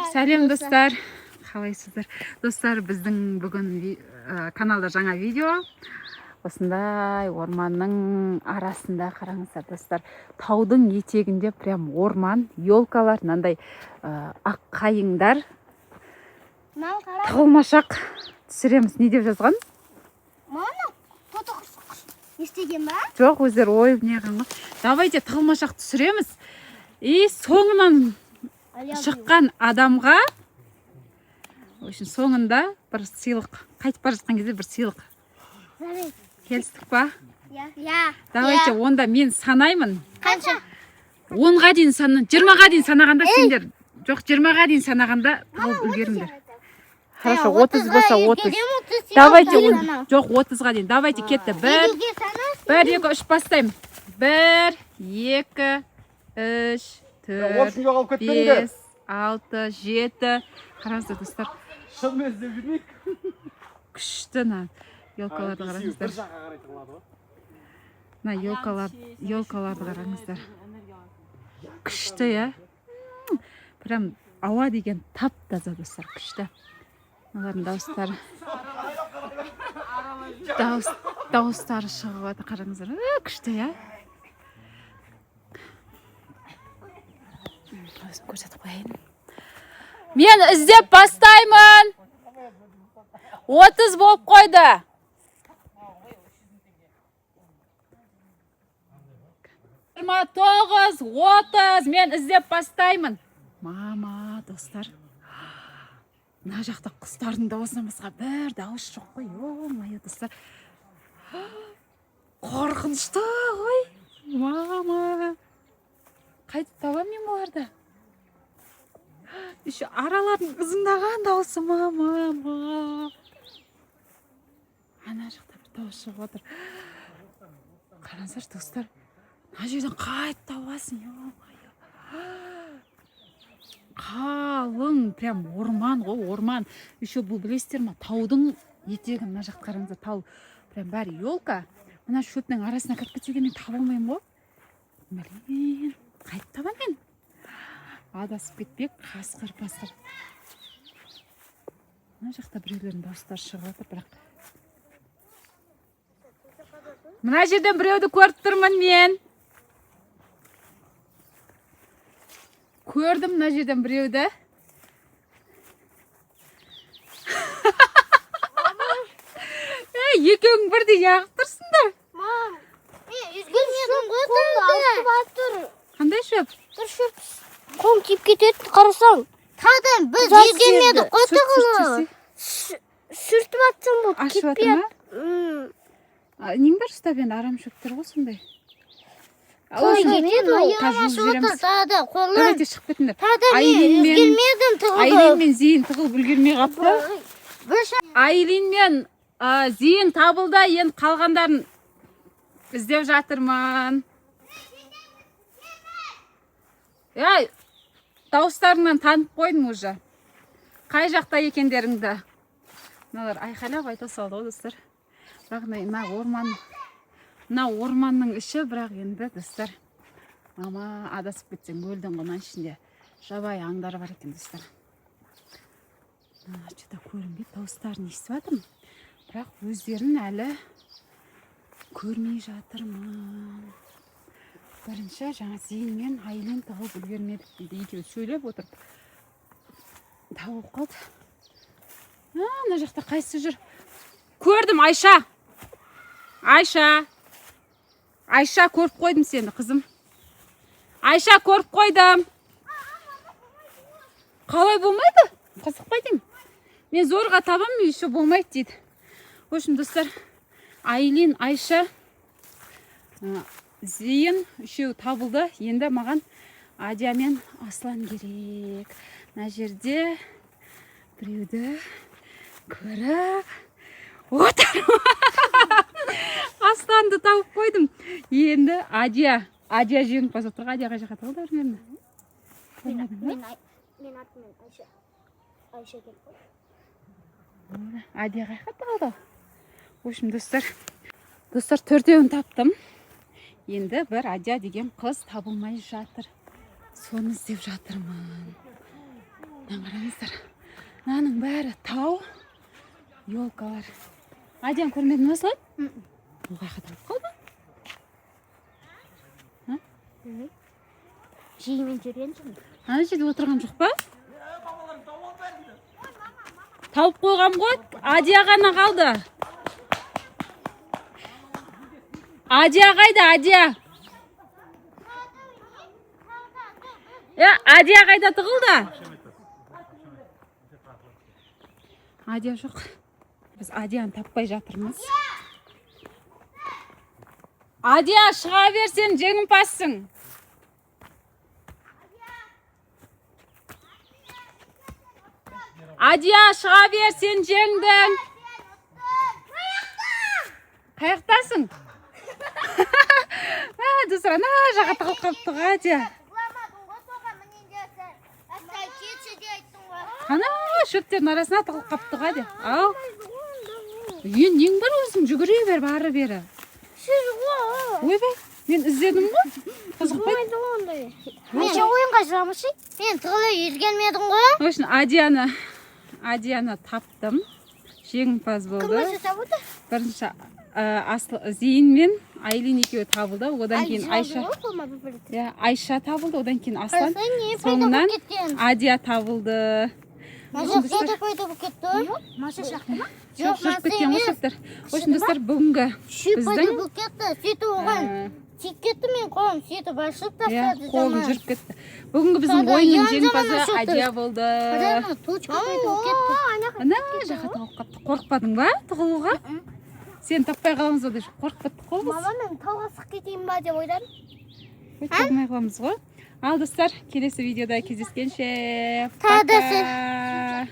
Сәлем достар, қалайсыздар? Достар, біздің бүгін каналда жаңа видео. Осындай орманның арасында қараңыздар достар. Таудың етегінде прям орман, елкалар, мынандай ақ қайыңдар. Тығылмашақ түсіреміз. Не деп жазған? Мама, фото естеген ба? Жоқ, өздер ойып не қылған. Давайте тығылмашақ түсіреміз. И соңынан шыққан адамға соңында бір сыйлық, қайтып бара жатқан кезде бір сыйлық. Келістік па? Иә. Давайте онда мен санаймын. Қанша? 10-ға дейін 20-ға дейін санағанда сендер, жоқ 20-ға дейін санағанда тауып үлгеріңдер. Хорошо, 30 болса 30. Давайте, жоқ 30-ға дейін. Давайте кетті. 1, 2, 3 бастаймын. 1, 2, 3, 4, 5, 6, 7. Қараңыздар достар. Шылмен іздеп жүрмейік. Күшті елкаларды қараңыздар. Елкаларды қараңыздар. Күшті, я? Прям ауа деген тап-таза достар, күшті. Олардың дауыстары шығып жатыр, қараңыздар. Күшті, я? Көрсетіп қойайын. Мен іздеп бастаймын. 30 болып қойды. Жиырма 30 мен іздеп бастаймын. Мама, достар. Мына жақта құстардың дауысынан басқа бір дауыс жоқ қой. О-май, достар. Қорқынышты ғой. Мама. Қайтып табамын мен оларды? Еще аралардың ызыңдаған дауысы, мама. Ана жақта бір дауыс шығып отыр. Қараңыздар, достар. Мына жерден қайтып табасың, қалың, прям орман ғой, орман. Еще бұл білесіздер ма? Таудың етегі, мына жақта қараңыздар, тау. Прям бәрі елка. Мына шөптің арасына кіріп кетсеге мен таба алмаймын ғой. Блин, қайтып табам мен? Адасып кетпек, қасқыр-пасқыр. Мына жақта біреулердің дауыстары шығып жатыр, бірақ. Мына жерден біреуді көріп тұрмын мен. Көрдім мына жерден біреуді. Екеуің бірдей яғып тұрсыңдар. Мам, үзгілмедің ғой. Қандай шөп? Бір шөп. Қом тиіп кетеді, қарасаң. Тадан біз үзгілмедік қой тұғылы. Сүртіп атсың бұл, кетпейді. Нең бар ұстап енді арам шөптер ғой сондай. Қой кетеді, аяғыма шөті тады, қолын. Давайте шығып кетіңдер. Тады мен үзгілмедім тұғылы. Айлин мен Зейін тұғыл үлгермей қапты. Айлин мен Зейін табылда, енді қалғандарын іздеп жатырмын. Дауыстарыңнан танып қойдым уже. Қай жақта екендеріңді. Мыналар айқайлап айта салды ғой, достар. Бірақ мына орманның іші, бірақ енді, достар. Мама, адасып кетсең өлдің ғынан ішінде. Жабай аңдар бар екен, достар. Что-то көрінбейді, дауыстарын естіп жатырмын. Бірақ өздерін әлі көрмей жатырмын. Бірінші жаңа Зейін мен Айлин тауып үлгермедік дейді. Екеуі сөйлеп отырып тауып қалды. Мына жақта қайсы жүр? Көрдім, Айша. Айша, көріп қойдым сені, қызым. Айша, көріп қойдым. Қалай болмайды? Қызықпай деймін. Мен зорға табам, еще болмайды дейді. В общем, достар, Айлин, Айша, Зейін үшеу табылды. Енді маған Адия мен Аслан керек. Мына жерде біреуді көріп отырмын. Асланды тауып қойдым. Енді Адия жеңімпаз отыр. Адия қай жаққа тығылды өрмерді? Мен атыммен Айша келіп қой. Адия қай жаққа тығылды? В общем, достар, төртеуін таптым. Енді бір Адия деген қыз табылмай жатыр. Соны іздеп жатырмын. Мына қараңыздар. Мынаның бәрі тау, елкалар. Адияны көрмедің бе осылай? Ол қайда қалып қалды? Жиімен жүрген жоқ. Ана жерде отырған жоқ па? Тауып қойғам ғой, Адия ғана қалды. Адия қайда, Адия? Адия қайда тығылды? Адия жоқ. Біз Адияны таппай жатырмыз. Адия, шыға берсен жеңімпазсың. Адия, шыға берсен жеңдің. Қаяқтасың? Достар, ана жаққа тығылып қалыпты ғой Адия. Ана шөптердің арасына тығылып қалыпты ғой Адия. Ау. Нең бар өзің жүгіре бер, бары бері. Ойбай, мен іздедім ғой. Қызықпайды. Мен ойынға жүрамышың? Мен тығылы үйргенмедің ғой. Үшін Адияны таптым. Жеңімпаз болды. Кім өзі табылды? Бірінші Зейін мен Айлин екеуі табылды. Одан кейін Айша табылды. Одан кейін Аслан. Соңынан Адия табылды. Маша қайда пайда болып кетті? Маша шақты ма? Жүріп кеткен ғой шөптер. Үшін достар, бүгінгі пайда болып кетті. Сөйтіп оған тиіп кетті, мен қолым сөйтіп ашып тастады. Қолым жүріп кетті. Бүгінгі біздің ойынның жеңімпазы Адия болды. Точка пайда болып кетті. Ана жаққа тығылып қапты. Қорықпадың ба тығылуға? Сені таппай қаламыз ба деп қорықпадық қой біз. Мама, мен тауға сық кетейін ба деп ойладым. Таппай қаламыз ғой. Ал достар, келесі видеода кездескенше. Тағы да Пока.